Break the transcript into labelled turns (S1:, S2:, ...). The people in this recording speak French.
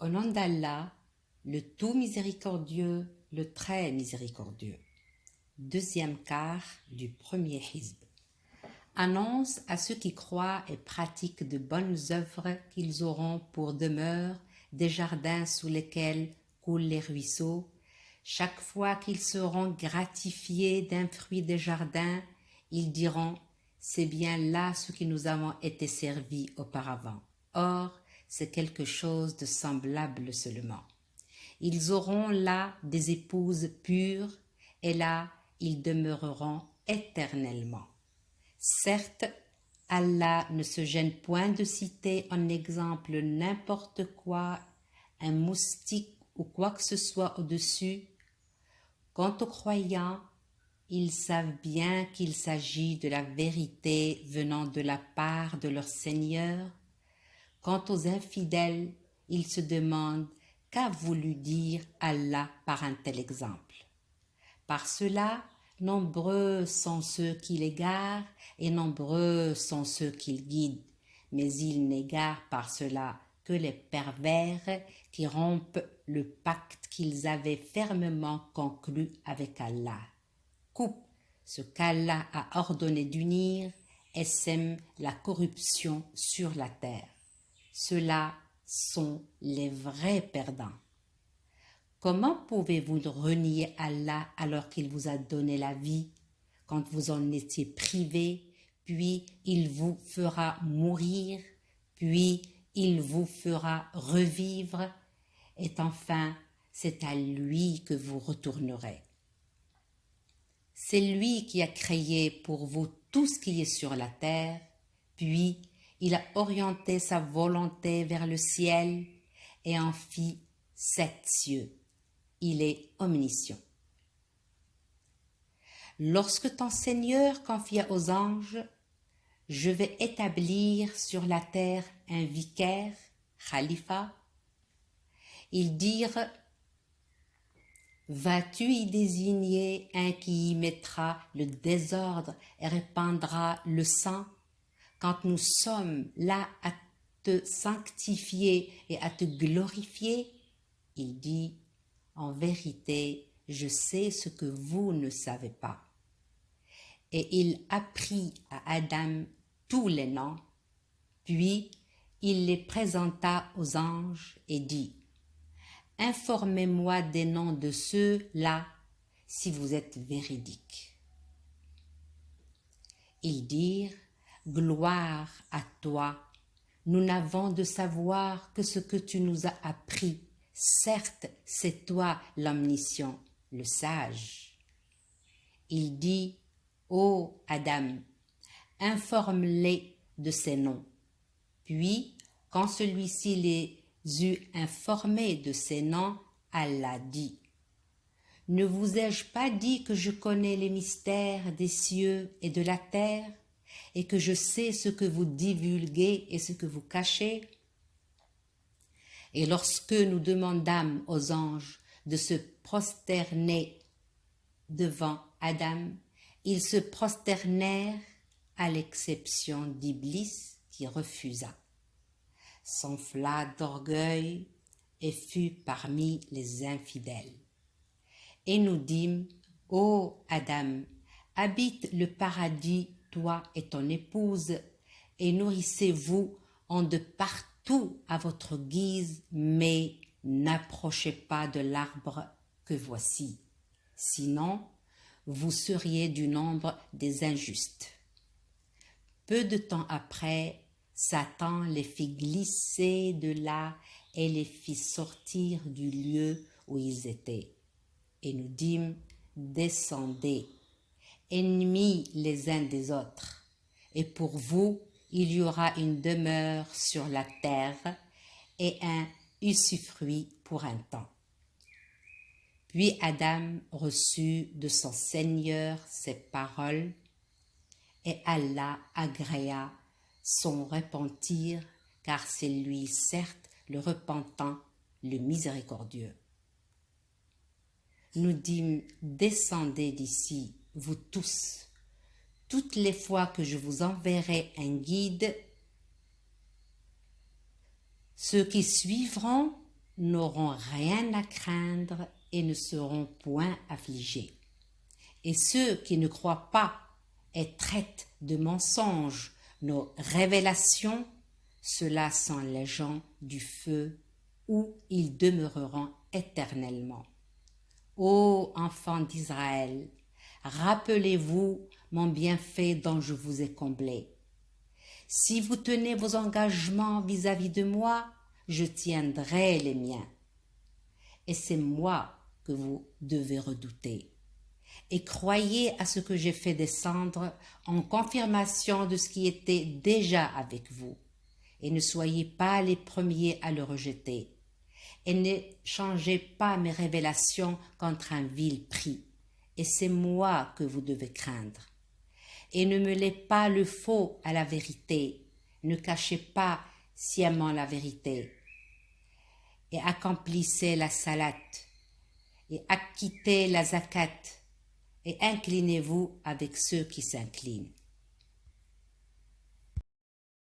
S1: Au nom d'Allah, le tout miséricordieux, le très miséricordieux. Deuxième quart du premier hizb. Annonce à ceux qui croient et pratiquent de bonnes œuvres qu'ils auront pour demeure des jardins sous lesquels coulent les ruisseaux. Chaque fois qu'ils seront gratifiés d'un fruit des jardins, ils diront « C'est bien là ce qui nous avons été servis auparavant. » Or, c'est quelque chose de semblable seulement. Ils auront là des épouses pures, et là, ils demeureront éternellement. Certes, Allah ne se gêne point de citer en exemple n'importe quoi, un moustique ou quoi que ce soit au-dessus. Quant aux croyants, ils savent bien qu'il s'agit de la vérité venant de la part de leur Seigneur. Quant aux infidèles, ils se demandent qu'a voulu dire Allah par un tel exemple. Par cela, nombreux sont ceux qui l'égarent et nombreux sont ceux qui le guident, mais ils n'égarent par cela que les pervers qui rompent le pacte qu'ils avaient fermement conclu avec Allah, coupent ce qu'Allah a ordonné d'unir et sèment la corruption sur la terre. Ceux-là sont les vrais perdants. Comment pouvez-vous renier Allah alors qu'il vous a donné la vie, quand vous en étiez privés, puis il vous fera mourir, puis il vous fera revivre, et enfin c'est à lui que vous retournerez. C'est lui qui a créé pour vous tout ce qui est sur la terre, puis il a orienté sa volonté vers le ciel et en fit 7 cieux. Il est omniscient. Lorsque ton Seigneur confia aux anges « Je vais établir sur la terre un vicaire, khalifa », ils dirent « Vas-tu y désigner un qui y mettra le désordre et répandra le sang, quand nous sommes là à te sanctifier et à te glorifier ?» Il dit « En vérité, je sais ce que vous ne savez pas. » Et il apprit à Adam tous les noms, puis il les présenta aux anges et dit « Informez-moi des noms de ceux-là si vous êtes véridiques. » Ils dirent « Gloire à toi, nous n'avons de savoir que ce que tu nous as appris. Certes, c'est toi l'omniscient, le sage. » Il dit « Ô Adam, informe-les de ces noms. » Puis, quand celui-ci les eut informés de ces noms, Allah dit « Ne vous ai-je pas dit que je connais les mystères des cieux et de la terre, et que je sais ce que vous divulguez et ce que vous cachez ?» Et lorsque nous demandâmes aux anges de se prosterner devant Adam, ils se prosternèrent à l'exception d'Iblis qui refusa, s'enfla d'orgueil et fut parmi les infidèles. Et nous dîmes, ô Adam, habite le paradis, toi et ton épouse, et nourrissez-vous en de partout à votre guise, mais n'approchez pas de l'arbre que voici. Sinon, vous seriez du nombre des injustes. Peu de temps après, Satan les fit glisser de là et les fit sortir du lieu où ils étaient. Et nous dîmes, descendez, ennemis les uns des autres, et pour vous, il y aura une demeure sur la terre et un usufruit pour un temps. Puis Adam reçut de son Seigneur ces paroles, et Allah agréa son repentir, car c'est lui, certes, le repentant, le miséricordieux. Nous dîmes, descendez d'ici, vous tous, toutes les fois que je vous enverrai un guide. Ceux qui suivront n'auront rien à craindre et ne seront point affligés. Et ceux qui ne croient pas et traitent de mensonges nos révélations, ceux-là sont les gens du feu où ils demeureront éternellement. Ô enfants d'Israël, rappelez-vous mon bienfait dont je vous ai comblé. Si vous tenez vos engagements vis-à-vis de moi, je tiendrai les miens. Et c'est moi que vous devez redouter. Et croyez à ce que j'ai fait descendre en confirmation de ce qui était déjà avec vous. Et ne soyez pas les premiers à le rejeter. Et ne changez pas mes révélations contre un vil prix. Et c'est moi que vous devez craindre. Et ne mêlez pas le faux à la vérité. Ne cachez pas sciemment la vérité. Et accomplissez la salat. Et acquittez la zakat. Et inclinez-vous avec ceux qui s'inclinent.